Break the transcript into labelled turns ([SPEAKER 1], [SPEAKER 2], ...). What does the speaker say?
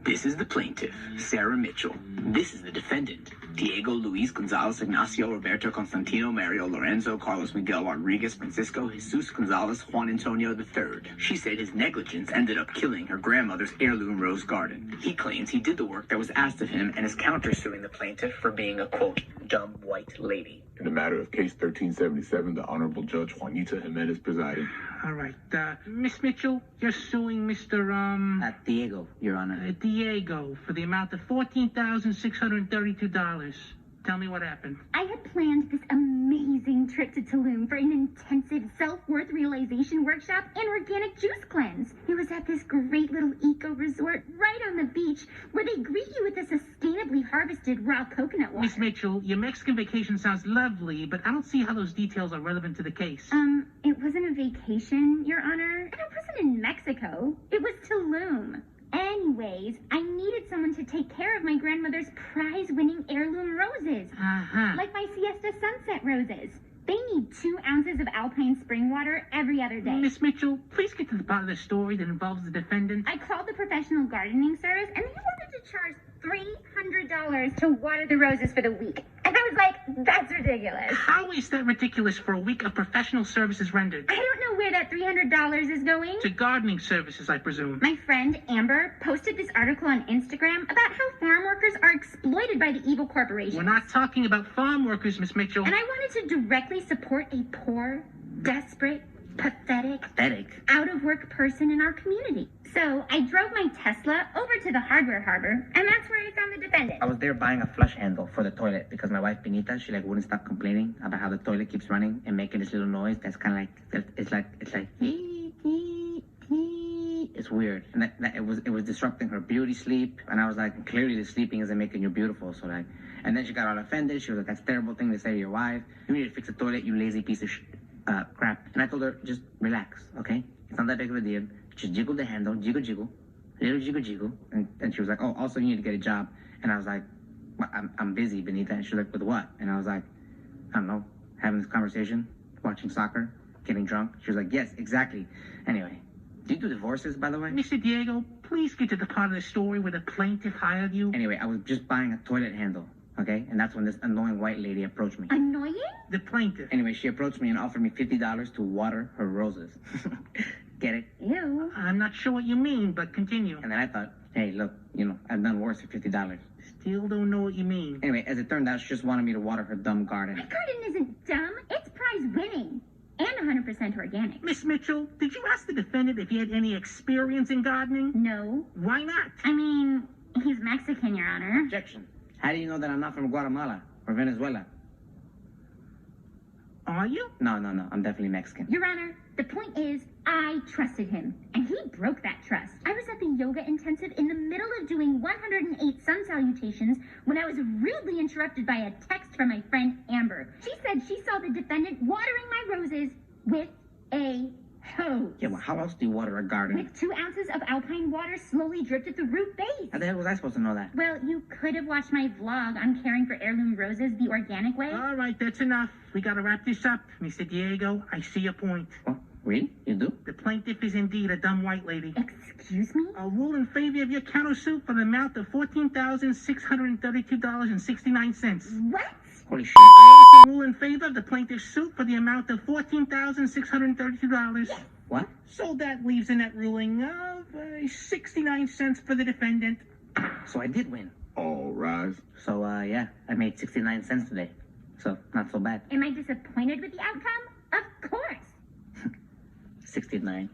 [SPEAKER 1] This is the plaintiff, Sarah Mitchell. This is the defendant, Diego Luis Gonzalez Ignacio Roberto Constantino Mario Lorenzo Carlos Miguel Rodriguez Francisco Jesus Gonzalez Juan Antonio III. She said his negligence ended up killing her grandmother's heirloom rose garden. He claims he did the work that was asked of him and is countersuing the plaintiff for being a, quote, dumb white lady.
[SPEAKER 2] In the matter of case 1377, the Honorable Judge Juanita Jimenez presiding.
[SPEAKER 3] All right, Miss Mitchell, you're suing Mr.
[SPEAKER 4] Diego, Your Honor.
[SPEAKER 3] Diego for the amount of $14,632. Tell me what happened.
[SPEAKER 5] I had planned this amazing trip to Tulum for an intensive self-worth realization workshop and organic juice cleanse. It was at this great little eco resort right on the beach where they greet you with a sustainably harvested raw coconut water.
[SPEAKER 3] Miss Mitchell, your Mexican vacation sounds lovely, but I don't see how those details are relevant to the case.
[SPEAKER 5] It wasn't a vacation, Your Honor. And it wasn't in Mexico. It was Tulum. Anyways, I needed someone to take care of my grandmother's prize-winning heirloom roses. Like my Siesta Sunset roses. They need 2 ounces of alpine spring water every other day.
[SPEAKER 3] Miss Mitchell, please get to the part of the story that involves the defendant.
[SPEAKER 5] I called the professional gardening service, and they wanted to charge $300 to water the roses for the week. And I was like, that's ridiculous.
[SPEAKER 3] How is that ridiculous for a week of professional services rendered?
[SPEAKER 5] I don't know where that $300 is going.
[SPEAKER 3] To gardening services, I presume.
[SPEAKER 5] My friend Amber posted this article on Instagram about how farm workers are exploited by the evil corporations.
[SPEAKER 3] We're not talking about farm workers, Miss Mitchell.
[SPEAKER 5] And I wanted to directly support a poor, desperate, pathetic, out-of-work person in our community. So I drove my Tesla over to the hardware harbor, and that's where I found the defendant.
[SPEAKER 4] I was there buying a flush handle for the toilet because my wife Benita, she wouldn't stop complaining about how the toilet keeps running and making this little noise that's kind of like it's like it's weird, and it was disrupting her beauty sleep. And I was like, clearly the sleeping isn't making you beautiful. So like, and then she got all offended. She was like, that's a terrible thing to say to your wife. You need to fix the toilet, you lazy piece of crap. And I told her, just relax, okay? It's not that big of a deal. Just jiggle the handle, jiggle, little jiggle. And she was like, oh, also you need to get a job. And I was like, well, I'm busy, Benita. And she was like, with what? And I was like, I don't know, having this conversation, watching soccer, getting drunk. She was like, yes, exactly. Anyway, do you do divorces, by the way?
[SPEAKER 3] Mr. Diego, please get to the part of the story where the plaintiff hired you.
[SPEAKER 4] Anyway, I was just buying a toilet handle, okay? And that's when this annoying white lady approached me.
[SPEAKER 5] Annoying?
[SPEAKER 3] The plaintiff.
[SPEAKER 4] Anyway, she approached me and offered me $50 to water her roses. Get it?
[SPEAKER 5] Ew.
[SPEAKER 3] I'm not sure what you mean, but continue.
[SPEAKER 4] And then I thought, hey, look, I've done worse for $50.
[SPEAKER 3] Still don't know what you mean.
[SPEAKER 4] Anyway, as it turned out, she just wanted me to water her dumb garden.
[SPEAKER 5] My garden isn't dumb. It's prize-winning. And 100% organic.
[SPEAKER 3] Miss Mitchell, did you ask the defendant if he had any experience in gardening?
[SPEAKER 5] No.
[SPEAKER 3] Why not?
[SPEAKER 5] I mean, he's Mexican, Your Honor.
[SPEAKER 4] Objection. How do you know that I'm not from Guatemala or Venezuela?
[SPEAKER 3] Are you?
[SPEAKER 4] No, I'm definitely Mexican.
[SPEAKER 5] Your Honor, the point is, I trusted him, and he broke that trust. I was at the yoga intensive in the middle of doing 108 sun salutations when I was rudely interrupted by a text from my friend Amber. She said she saw the defendant watering my roses with a hose.
[SPEAKER 4] Yeah, well, how else do you water a garden?
[SPEAKER 5] With 2 ounces of alpine water slowly dripped at the root base.
[SPEAKER 4] How the hell was I supposed to know that?
[SPEAKER 5] Well, you could have watched my vlog on caring for heirloom roses the organic way.
[SPEAKER 3] All right, that's enough. We gotta wrap this up. Mr. Diego, I see your point.
[SPEAKER 4] Well, really? You do?
[SPEAKER 3] The plaintiff is indeed a dumb white lady.
[SPEAKER 5] Excuse me?
[SPEAKER 3] I'll rule in favor of your countersuit for the amount of $14,632.69.
[SPEAKER 5] What?
[SPEAKER 4] Holy shit.
[SPEAKER 3] I also rule in favor of the plaintiff's suit for the amount of $14,632.
[SPEAKER 4] What?
[SPEAKER 3] So that leaves a net ruling of 69 cents for the defendant.
[SPEAKER 4] So I did win.
[SPEAKER 2] All rise.
[SPEAKER 4] So, yeah, I made 69 cents today. So, not so bad.
[SPEAKER 5] Am I disappointed with the outcome? Of course.
[SPEAKER 4] 69.